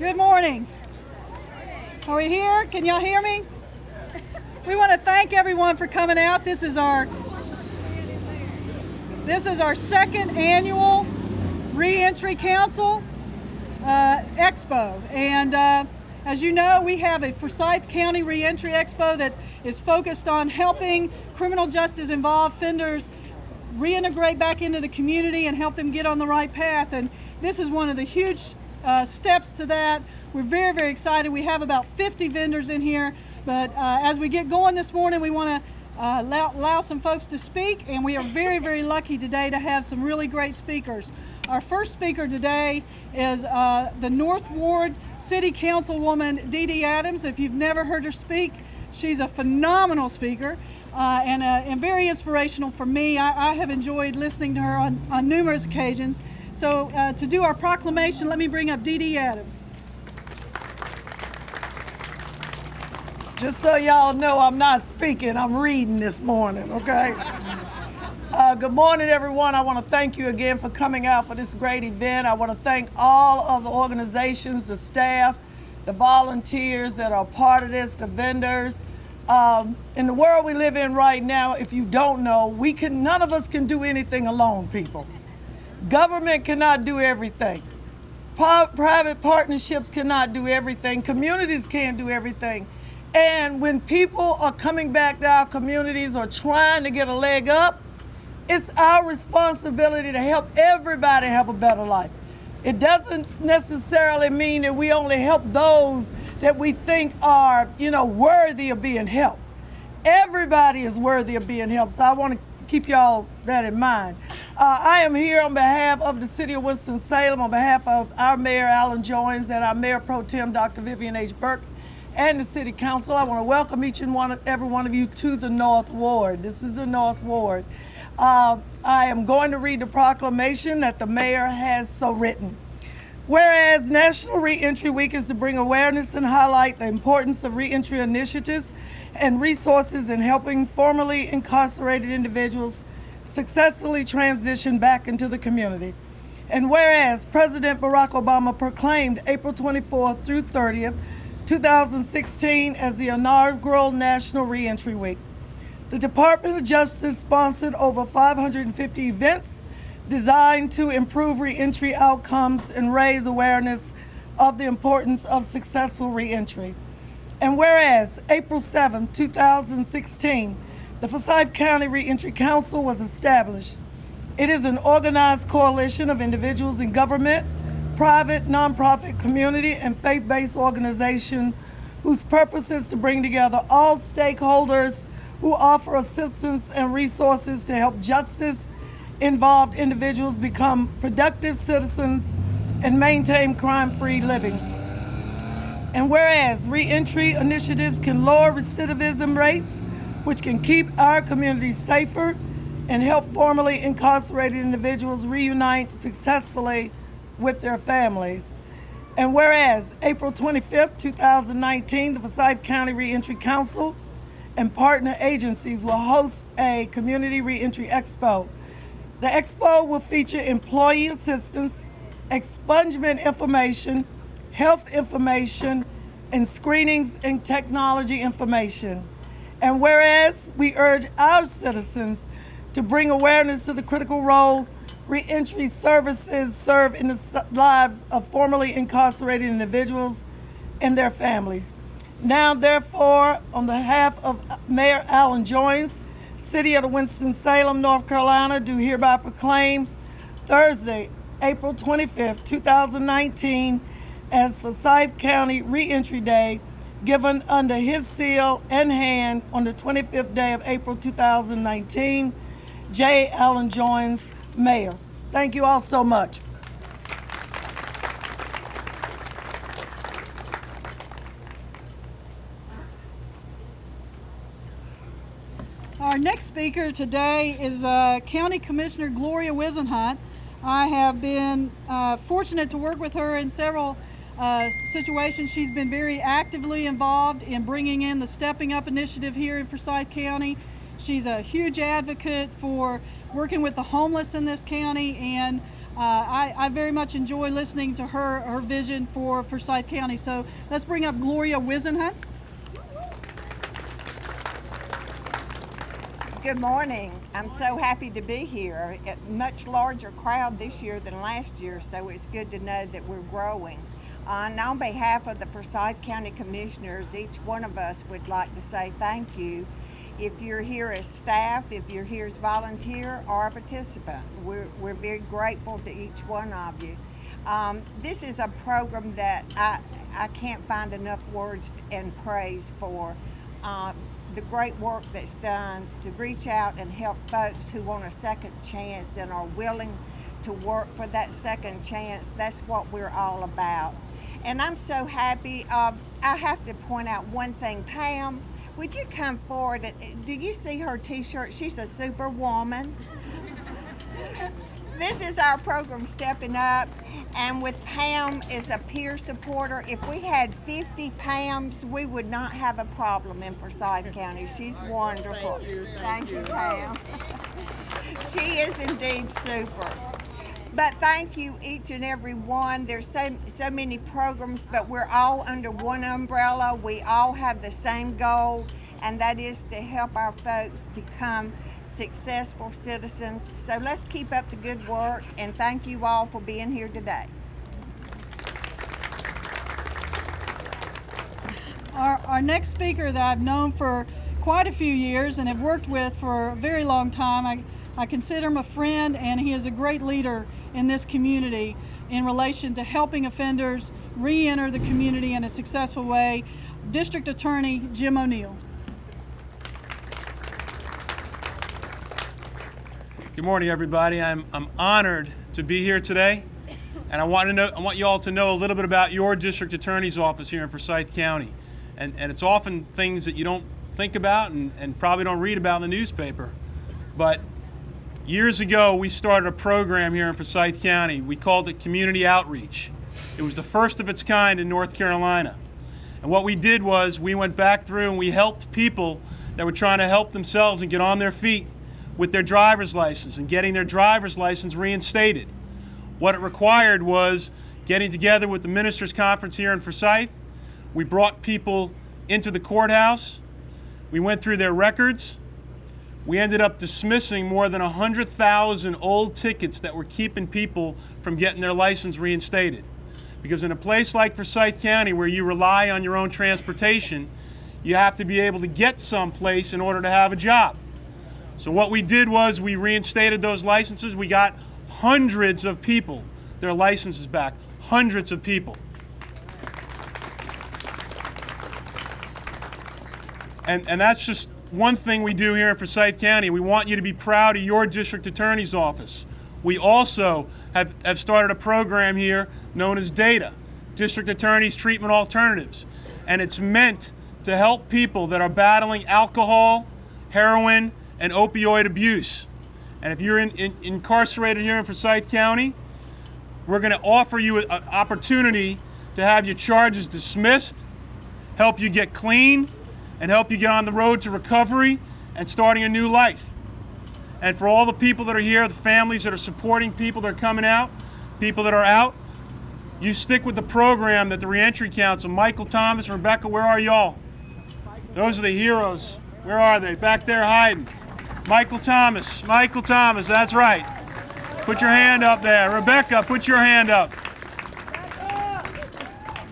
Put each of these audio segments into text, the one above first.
Good morning. Are we here? Can y'all hear me? We want to thank everyone for coming out. This is our second annual Re-Entry Council Expo. And as you know, we have a Forsyth County Re-Entry Expo that is focused on helping criminal justice involved offenders reintegrate back into the community and help them get on the right path. And this is one of the huge steps to that. We're very, very excited. We have about 50 vendors in here, but as we get going this morning, we want to allow some folks to speak, and we are very, very lucky today to have some really great speakers. Our first speaker today is the North Ward City Councilwoman Dee Dee Adams. If you've never heard her speak, she's a phenomenal speaker and very inspirational for me. I have enjoyed listening to her on numerous occasions. So to do our proclamation, let me bring up Dee Dee Adams. Just so y'all know, I'm not speaking, I'm reading this morning, okay? Good morning, everyone. I want to thank you again for coming out for this great event. I want to thank all of the organizations, the staff, the volunteers that are part of this, the vendors. In the world we live in right now, if you don't know, none of us can do anything alone, people. Government cannot do everything. Private partnerships cannot do everything. Communities can't do everything. And when people are coming back to our communities or trying to get a leg up, it's our responsibility to help everybody have a better life. It doesn't necessarily mean that we only help those that we think are, worthy of being helped. Everybody is worthy of being helped, so I want to keep y'all that in mind. I am here on behalf of the City of Winston-Salem, on behalf of our Mayor, Alan Joines, and our Mayor Pro Tem, Dr. Vivian H. Burke, and the City Council. I want to welcome each and every one of you to the North Ward. This is the North Ward. I am going to read the proclamation that the Mayor has so written. Whereas National Re-Entry Week is to bring awareness and highlight the importance of re-entry initiatives and resources in helping formerly incarcerated individuals successfully transition back into the community. And whereas President Barack Obama proclaimed April 24th through 30th, 2016 as the inaugural National Re-Entry Week. The Department of Justice sponsored over 550 events designed to improve re-entry outcomes and raise awareness of the importance of successful re-entry. And whereas April 7, 2016, the Forsyth County Re-Entry Council was established. It is an organized coalition of individuals in government, private, nonprofit, community, and faith-based organization whose purpose is to bring together all stakeholders who offer assistance and resources to help justice-involved individuals become productive citizens and maintain crime-free living. And whereas re-entry initiatives can lower recidivism rates, which can keep our communities safer and help formerly incarcerated individuals reunite successfully with their families. And whereas April 25th, 2019, the Forsyth County Re-Entry Council and partner agencies will host a Community Re-Entry Expo. The expo will feature employee assistance, expungement information, health information, and screenings and technology information. And whereas we urge our citizens to bring awareness to the critical role re-entry services serve in the lives of formerly incarcerated individuals and their families. Now, therefore, on behalf of Mayor Alan Joines, City of Winston-Salem, North Carolina, do hereby proclaim Thursday, April 25th, 2019, as Forsyth County Re-Entry Day, given under his seal and hand on the 25th day of April 2019. J. Alan Joines, Mayor. Thank you all so much. Our next speaker today is County Commissioner Gloria Wisenhunt. I have been fortunate to work with her in several situations. She's been very actively involved in bringing in the Stepping Up initiative here in Forsyth County. She's a huge advocate for working with the homeless in this county, and I very much enjoy listening to her vision for Forsyth County. So let's bring up Gloria Wisenhunt. Good morning. I'm so happy to be here. A much larger crowd this year than last year, so it's good to know that we're growing. And on behalf of the Forsyth County Commissioners, each one of us would like to say thank you. If you're here as staff, if you're here as volunteer or a participant, we're very grateful to each one of you. This is a program that I can't find enough words and praise for. The great work that's done to reach out and help folks who want a second chance and are willing to work for that second chance. That's what we're all about. And I'm so happy. I have to point out one thing. Pam, would you come forward? Do you see her t-shirt? She's a superwoman. This is our program, Stepping Up, and with Pam as a peer supporter, if we had 50 Pams, we would not have a problem in Forsyth County. She's wonderful. Thank you, Pam. She is indeed super. But thank you, each and every one. There's so many programs, but we're all under one umbrella. We all have the same goal, and that is to help our folks become successful citizens. So let's keep up the good work, and thank you all for being here today. Our next speaker that I've known for quite a few years and have worked with for a very long time, I consider him a friend, and he is a great leader in this community in relation to helping offenders re-enter the community in a successful way. District Attorney Jim O'Neill. Good morning, everybody. I'm honored to be here today, and I want you all to know a little bit about your district attorney's office here in Forsyth County. And it's often things that you don't think about and probably don't read about in the newspaper. But years ago, we started a program here in Forsyth County. We called it Community Outreach. It was the first of its kind in North Carolina. And what we did was we went back through and we helped people that were trying to help themselves and get on their feet with their driver's license and getting their driver's license reinstated. What it required was getting together with the Ministers' Conference here in Forsyth. We brought people into the courthouse. We went through their records. We ended up dismissing more than 100,000 old tickets that were keeping people from getting their license reinstated. Because in a place like Forsyth County where you rely on your own transportation, you have to be able to get someplace in order to have a job. So what we did was we reinstated those licenses. We got hundreds of people their licenses back, hundreds of people. And that's just one thing we do here in Forsyth County. We want you to be proud of your district attorney's office. We also have started a program here known as DATA, District Attorneys Treatment Alternatives. And it's meant to help people that are battling alcohol, heroin, and opioid abuse. And if you're incarcerated here in Forsyth County, we're going to offer you an opportunity to have your charges dismissed, help you get clean, and help you get on the road to recovery and starting a new life. And for all the people that are here, the families that are supporting people that are coming out, people that are out, you stick with the program that the Re-Entry Council, Michael Thomas, Rebecca, where are y'all? Those are the heroes. Where are they? Back there hiding. Michael Thomas, that's right. Put your hand up there. Rebecca, put your hand up.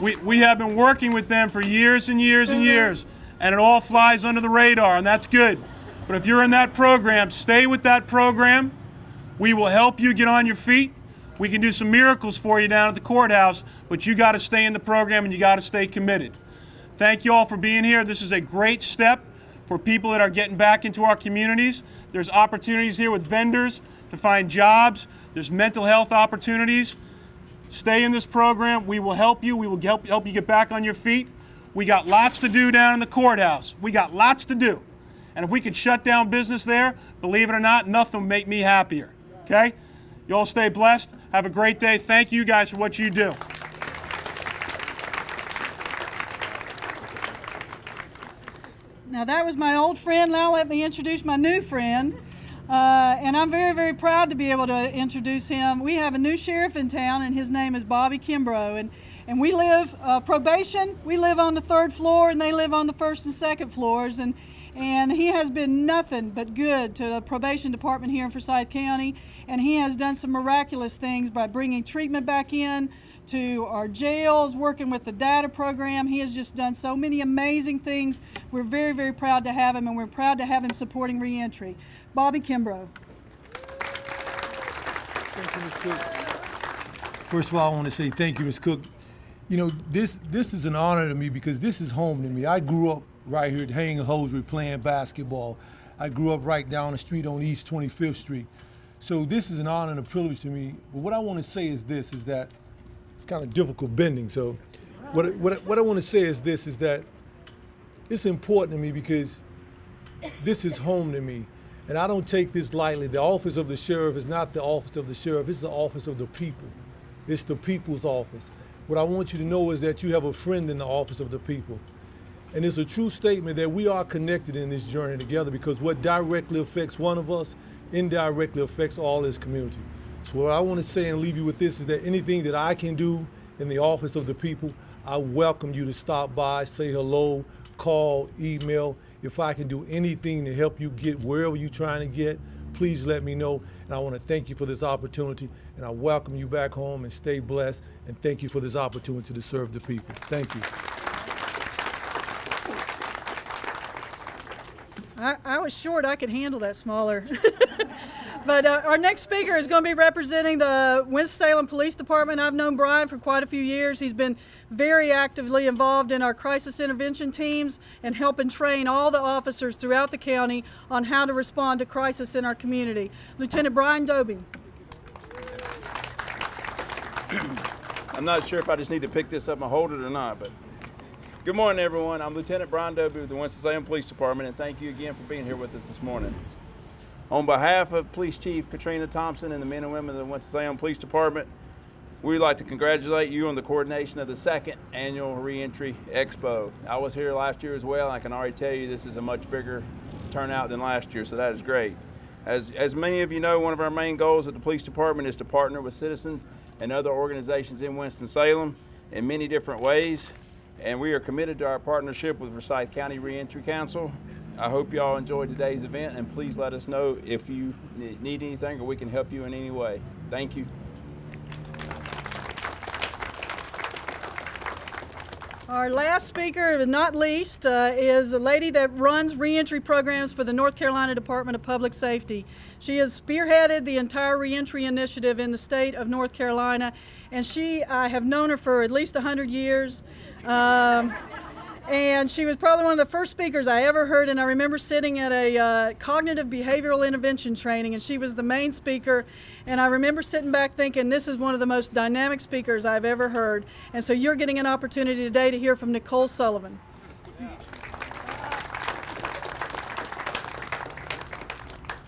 We have been working with them for years and years and years, and it all flies under the radar, and that's good. But if you're in that program, stay with that program. We will help you get on your feet. We can do some miracles for you down at the courthouse, but you got to stay in the program and you got to stay committed. Thank you all for being here. This is a great step for people that are getting back into our communities. There's opportunities here with vendors to find jobs. There's mental health opportunities. Stay in this program. We will help you. We will help you get back on your feet. We got lots to do down in the courthouse. We got lots to do. And if we could shut down business there, believe it or not, nothing would make me happier. Okay? You all stay blessed. Have a great day. Thank you guys for what you do. Now that was my old friend. Now let me introduce my new friend. And I'm very, very proud to be able to introduce him. We have a new sheriff in town, and his name is Bobby Kimbrough. And we live, probation, we live on the 3rd floor, and they live on the 1st and 2nd floors. And he has been nothing but good to the probation department here in Forsyth County. And he has done some miraculous things by bringing treatment back in to our jails, working with the data program. He has just done so many amazing things. We're very, very proud to have him, and we're proud to have him supporting Re-Entry. Bobby Kimbrough. Thank you, Ms. Cook. First of all, I want to say thank you, Ms. Cook. You know, this is an honor to me because this is home to me. I grew up right here at Hosiery playing basketball. I grew up right down the street on East 25th Street. So this is an honor and a privilege to me. But what I want to say is this, is that it's kind of difficult bending. So what I want to say is this, is that it's important to me because this is home to me. And I don't take this lightly. The office of the sheriff is not the office of the sheriff. It's the office of the people. It's the people's office. What I want you to know is that you have a friend in the office of the people. And it's a true statement that we are connected in this journey together, because what directly affects one of us indirectly affects all this community. So what I want to say and leave you with this is that anything that I can do in the office of the people, I welcome you to stop by, say hello, call, email. If I can do anything to help you get wherever you're trying to get, please let me know. And I want to thank you for this opportunity, and I welcome you back home, and stay blessed, and thank you for this opportunity to serve the people. Thank you. I was short, I could handle that smaller. But our next speaker is going to be representing the Winston-Salem Police Department. I've known Brian for quite a few years. He's been very actively involved in our crisis intervention teams and helping train all the officers throughout the county on how to respond to crisis in our community. Lieutenant Brian Doby. I'm not sure if I just need to pick this up and hold it or not, but good morning, everyone. I'm Lieutenant Brian Doby with the Winston-Salem Police Department, and thank you again for being here with us this morning. On behalf of Police Chief Katrina Thompson and the men and women of the Winston-Salem Police Department, we'd like to congratulate you on the coordination of the 2nd annual Re-Entry Expo. I was here last year as well, and I can already tell you this is a much bigger turnout than last year, so that is great. As many of you know, one of our main goals at the Police Department is to partner with citizens and other organizations in Winston-Salem in many different ways, and we are committed to our partnership with Forsyth County Re-Entry Council. I hope you all enjoyed today's event, and please let us know if you need anything or we can help you in any way. Thank you. Our last speaker, but not least, is a lady that runs re-entry programs for the North Carolina Department of Public Safety. She has spearheaded the entire re-entry initiative in the state of North Carolina, and I have known her for at least 100 years. And she was probably one of the first speakers I ever heard, and I remember sitting at a cognitive behavioral intervention training, and she was the main speaker, and I remember sitting back thinking, this is one of the most dynamic speakers I've ever heard. And so you're getting an opportunity today to hear from Nicole Sullivan.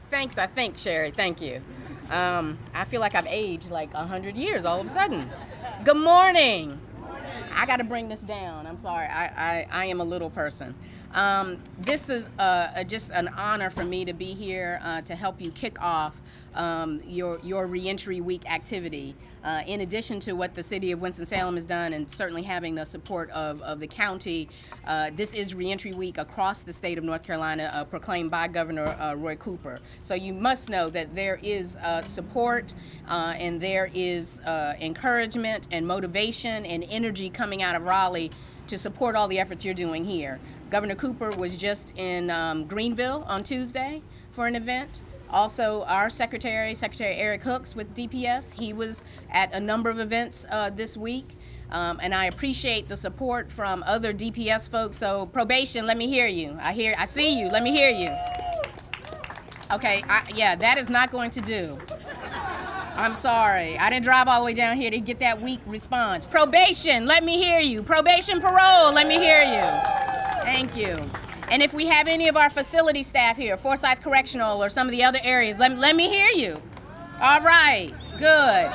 Thanks, I think, Sherry, thank you. I feel like I've aged like 100 years all of a sudden. Good morning. I got to bring this down. I'm sorry. I am a little person. This is just an honor for me to be here to help you kick off your Re-Entry Week activity. In addition to what the city of Winston-Salem has done, and certainly having the support of the county, this is Re-Entry Week across the state of North Carolina, proclaimed by Governor Roy Cooper. So you must know that there is support and there is encouragement and motivation and energy coming out of Raleigh to support all the efforts you're doing here. Governor Cooper was just in Greenville on Tuesday for an event. Also, our Secretary Eric Hooks with DPS, he was at a number of events this week. And I appreciate the support from other DPS folks. So probation, let me hear you. I see you, let me hear you. Okay, yeah, that is not going to do. I'm sorry, I didn't drive all the way down here to get that weak response. Probation, let me hear you. Probation parole, let me hear you. Thank you. And if we have any of our facility staff here, Forsyth Correctional or some of the other areas, let me hear you. All right, good.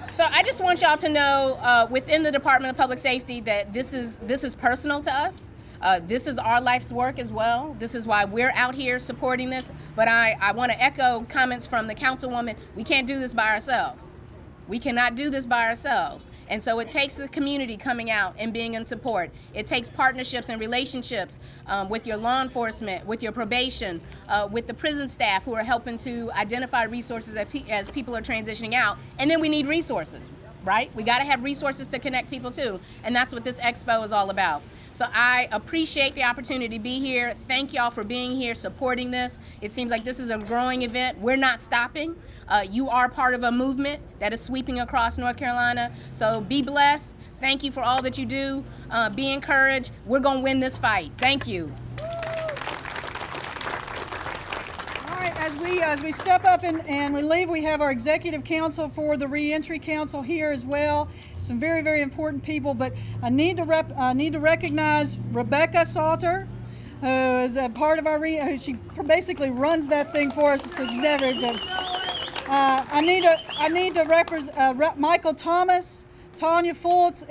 So I just want y'all to know within the Department of Public Safety that this is personal to us. This is our life's work as well. This is why we're out here supporting this. But I want to echo comments from the councilwoman. We can't do this by ourselves. We cannot do this by ourselves. And so it takes the community coming out and being in support. It takes partnerships and relationships with your law enforcement, with your probation, with the prison staff who are helping to identify resources as people are transitioning out. And then we need resources, right? We got to have resources to connect people to. And that's what this expo is all about. So I appreciate the opportunity to be here. Thank y'all for being here, supporting this. It seems like this is a growing event. We're not stopping. You are part of a movement that is sweeping across North Carolina. So be blessed. Thank you for all that you do. Be encouraged. We're going to win this fight. Thank you. All right, as we step up and we leave, we have our executive council for the Re-Entry Council here as well. Some very, very important people, but I need to recognize Rebecca Salter, who is a part of our she basically runs that thing for us. So never. I need to represent Michael Thomas, Tanya Fultz,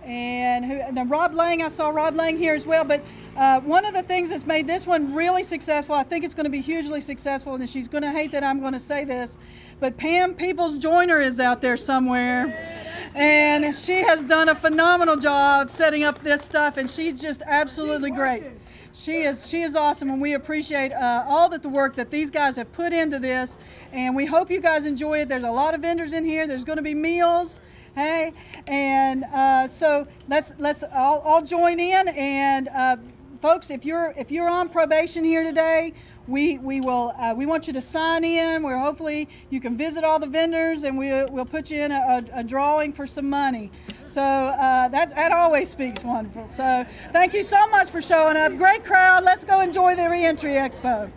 and Rob Lang. I saw Rob Lang here as well. But one of the things that's made this one really successful, I think it's going to be hugely successful, and she's going to hate that I'm going to say this, but Pam Peoples-Joyner is out there somewhere, and she has done a phenomenal job setting up this stuff, and she's just absolutely great. She is awesome, and we appreciate all the work that these guys have put into this, and we hope you guys enjoy it. There's a lot of vendors in here. There's going to be meals, hey, and so let's all join in. And folks, if you're on probation here today, we want you to sign in. Where hopefully you can visit all the vendors, and we'll put you in a drawing for some money. So that always speaks wonderful. So thank you so much for showing up. Great crowd. Let's go enjoy the Re-Entry Expo.